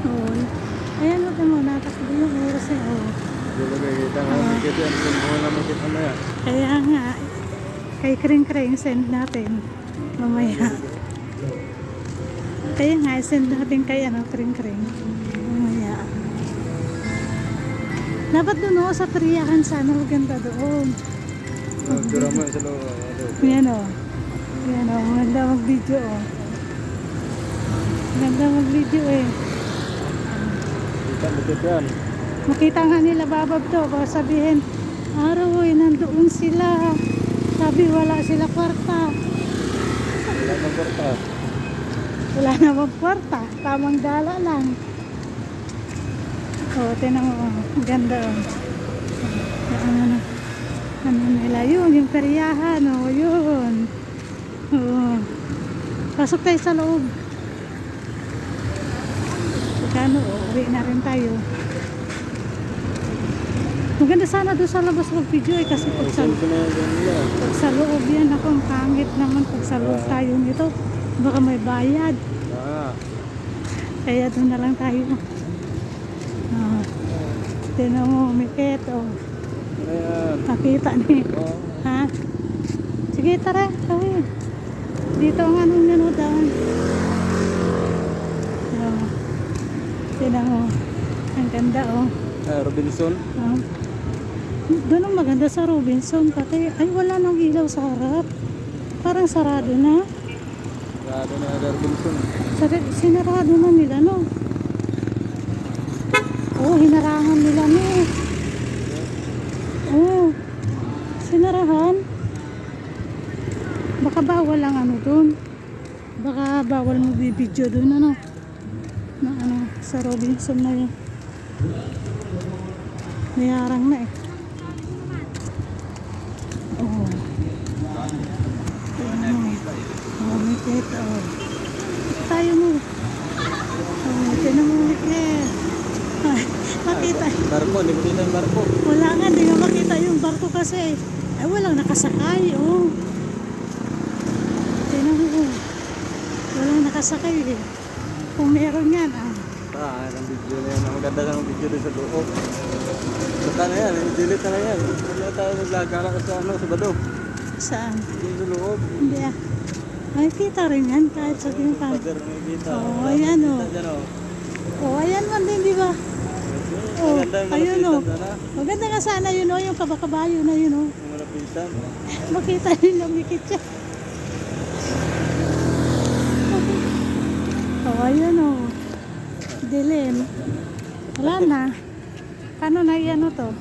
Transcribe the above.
Oo. Ayan, huwag mo, natakbo yung oras eh. Oo. Hindi mo nakikita nga makikita yan. Kung mo na makikita mo yan. Kaya nga, kay Kring Kring, send natin. Mamaya. Kaya nga, send natin kay Kring Kring. Mamaya. Dapat doon o, sa Triahan sana, maganda doon. Tura mo sa loob. Yan o. Yan o, maganda mag-video o. Maganda mag-video eh. Kita mo dito yan. Makita nga nila babab to, baka sabihin, araw eh, nandoon sila. Sabi wala sila kwarta. Wala kang kwarta. Wala namang kwarta, tamang dala lang. O, tinan mo, ang ganda o. Ano nila yun, yung peryahan o, yun. Oo. Pasok tayo sa loob. Kano, uwi na rin tayo. Maganda sana doon sa labas mag-video eh, kasi pag sa loob yan, ako ang pangit naman pag sa loob tayo nito. Baka may bayad. Kaya doon na lang tayo. Tinan mo, Mikit. Nakita ni. Ha? Sige, tara. Tawin. Dito ang anong nanoodaan. Tinan mo. Ang ganda oh. Robinson. Doon ang maganda sa Robinson. Pati, ay wala nang ilaw sa harap. Parang sarado na. Sarado na Robinson. Sinarado na nila no. Oh, hinarangan nila no. Oh, sinarahan. Baka bawal ang ano doon. Baka bawal mo bibidyo doon ano. Na ano, sa Robinson na yun. Mayarang na eh. Oh. Oh, Mikit. Oh. Tayo mo. Oh, tinan mo Mikit. Makita. Barko, hindi mo kita yung barko. Wala nga, hindi nga makita yung barko kasi. Ay, walang nakasakay. Oh. Tinan mo. Walang nakasakay eh. Kung meron yan, Ang video na yan. Ang ganda ng video doon sa loob. Basta na yan. Delete na yan. Wala tayo maglagala ka sa bado. Saan? Doon sa loob. Hindi ah. Makikita rin yan kahit sa tingkan. Pader na kita. Oo, ayan o. Oo, ayan man din, di ba? Oo, ayun o. Maganda nga sana yun o, yung kabakabayo na yun o. Yung malapitan. Makita yun lang, Mikit siya. Oo, ayun o. Dilim. Wala na. Paano na yan o to?